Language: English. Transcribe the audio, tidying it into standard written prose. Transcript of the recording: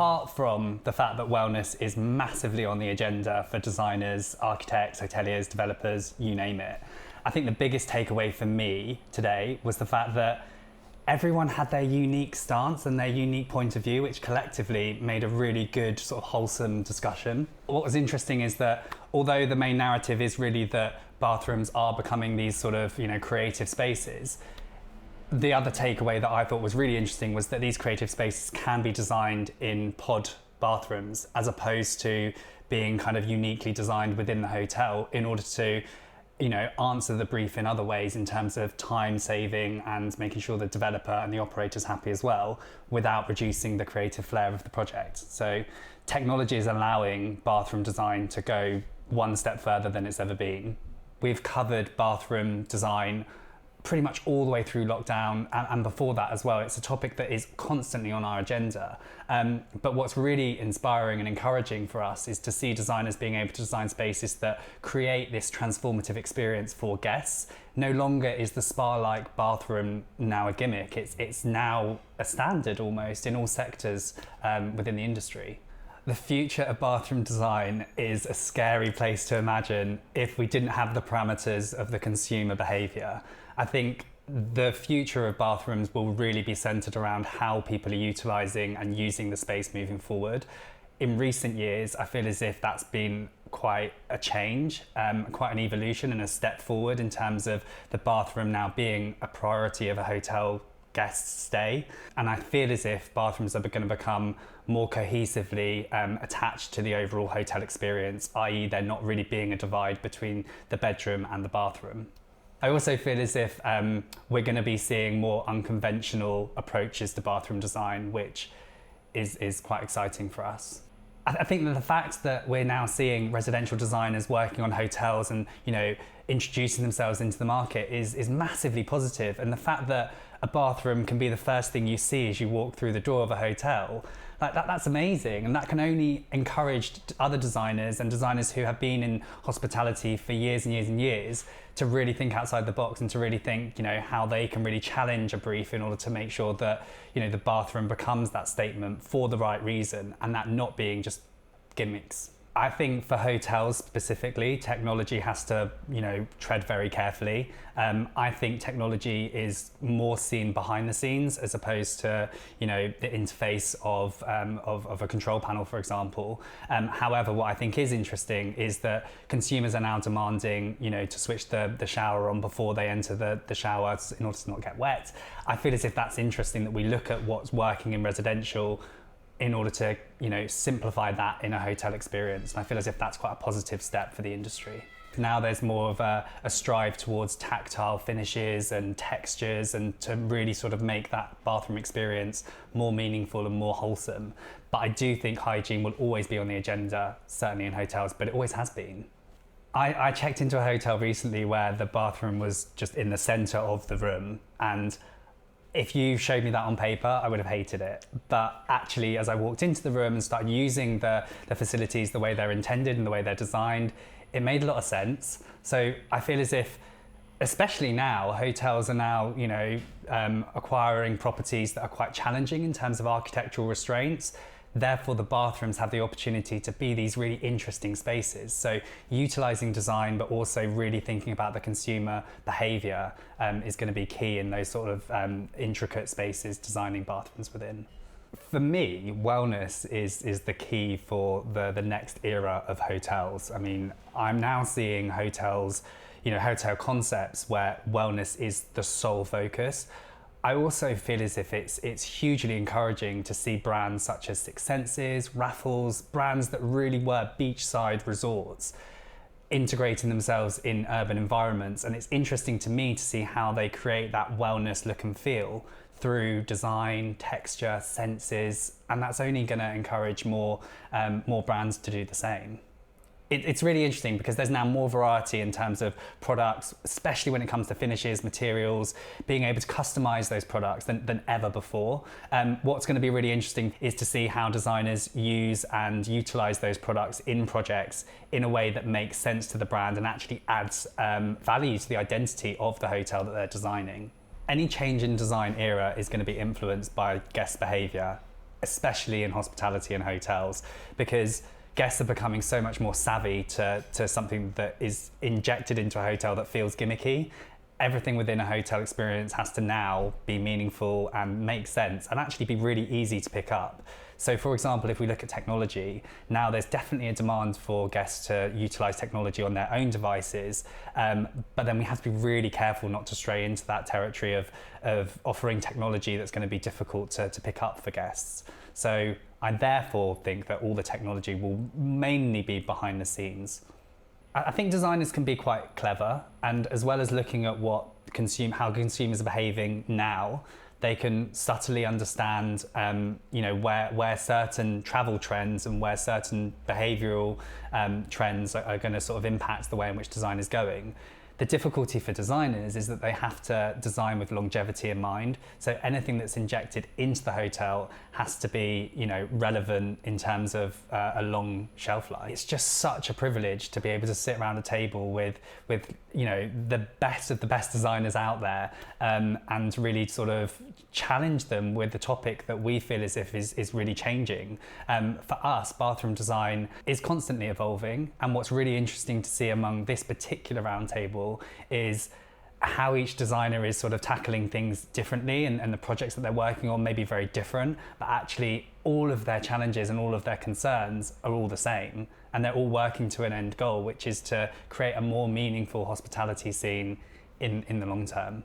apart from the fact that wellness is massively on the agenda for designers, architects, hoteliers, developers, you name it, I think the biggest takeaway for me today was the fact that everyone had their unique stance and their unique point of view, which collectively made a really good sort of wholesome discussion. What was interesting is that although the main narrative is really that bathrooms are becoming these sort of, creative spaces, the other takeaway that I thought was really interesting was that these creative spaces can be designed in pod bathrooms as opposed to being kind of uniquely designed within the hotel in order to answer the brief in other ways in terms of time saving and making sure the developer and the operator's happy as well without reducing the creative flair of the project. So technology is allowing bathroom design to go one step further than it's ever been. We've covered bathroom design pretty much all the way through lockdown and before that as well. It's a topic that is constantly on our agenda. But what's really inspiring and encouraging for us is to see designers being able to design spaces that create this transformative experience for guests. No longer is the spa-like bathroom now a gimmick. It's now a standard almost in all sectors within the industry. The future of bathroom design is a scary place to imagine if we didn't have the parameters of the consumer behaviour. I think the future of bathrooms will really be centred around how people are utilising and using the space moving forward. In recent years, I feel as if that's been quite a change, quite an evolution and a step forward in terms of the bathroom now being a priority of a hotel guest stay. And I feel as if bathrooms are going to become more cohesively attached to the overall hotel experience, i.e. they're not really being a divide between the bedroom and the bathroom. I also feel as if we're going to be seeing more unconventional approaches to bathroom design, which is quite exciting for us. I think that the fact that we're now seeing residential designers working on hotels and introducing themselves into the market is massively positive. And the fact that a bathroom can be the first thing you see as you walk through the door of a hotel, that's amazing. And that can only encourage other designers and designers who have been in hospitality for years and years and years to really think outside the box and to really think, how they can really challenge a brief in order to make sure that, the bathroom becomes that statement for the right reason and that not being just gimmicks. I think for hotels specifically, technology has to, tread very carefully. I think technology is more seen behind the scenes as opposed to, the interface of a control panel, for example. However, what I think is interesting is that consumers are now demanding, to switch the shower on before they enter the shower in order to not get wet. I feel as if that's interesting that we look at what's working in residential in order to, simplify that in a hotel experience. And I feel as if that's quite a positive step for the industry. Now there's more of a strive towards tactile finishes and textures and to really sort of make that bathroom experience more meaningful and more wholesome. But I do think hygiene will always be on the agenda, certainly in hotels, but it always has been. I checked into a hotel recently where the bathroom was just in the centre of the room, and if you showed me that on paper, I would have hated it. But actually, as I walked into the room and started using the facilities the way they're intended and the way they're designed, it made a lot of sense. So I feel as if, especially now, hotels are now, acquiring properties that are quite challenging in terms of architectural restraints. Therefore, the bathrooms have the opportunity to be these really interesting spaces. So utilising design, but also really thinking about the consumer behaviour is going to be key in those sort of intricate spaces, designing bathrooms within. For me, wellness is the key for the next era of hotels. I mean, I'm now seeing hotels, hotel concepts where wellness is the sole focus. I also feel as if it's hugely encouraging to see brands such as Six Senses, Raffles, brands that really were beachside resorts integrating themselves in urban environments. And it's interesting to me to see how they create that wellness look and feel through design, texture, senses, and that's only going to encourage more brands to do the same. It's really interesting because there's now more variety in terms of products, especially when it comes to finishes, materials, being able to customize those products than ever before. What's going to be really interesting is to see how designers use and utilize those products in projects in a way that makes sense to the brand and actually adds value to the identity of the hotel that they're designing. Any change in design era is going to be influenced by guest behavior, especially in hospitality and hotels, because guests are becoming so much more savvy to something that is injected into a hotel that feels gimmicky. Everything within a hotel experience has to now be meaningful and make sense and actually be really easy to pick up. So for example, if we look at technology, now there's definitely a demand for guests to utilize technology on their own devices, but then we have to be really careful not to stray into that territory of offering technology that's going to be difficult to pick up for guests. So I therefore think that all the technology will mainly be behind the scenes. I think designers can be quite clever, and as well as looking at how consumers are behaving now, they can subtly understand, where certain travel trends and where certain behavioural trends are going to sort of impact the way in which design is going. The difficulty for designers is that they have to design with longevity in mind. So anything that's injected into the hotel has to be, relevant in terms of a long shelf life. It's just such a privilege to be able to sit around a table with the best of the best designers out there, and really sort of challenge them with the topic that we feel as if is really changing. For us, bathroom design is constantly evolving, and what's really interesting to see among this particular roundtable is how each designer is sort of tackling things differently, and the projects that they're working on may be very different, but actually all of their challenges and all of their concerns are all the same, and they're all working to an end goal, which is to create a more meaningful hospitality scene in the long term.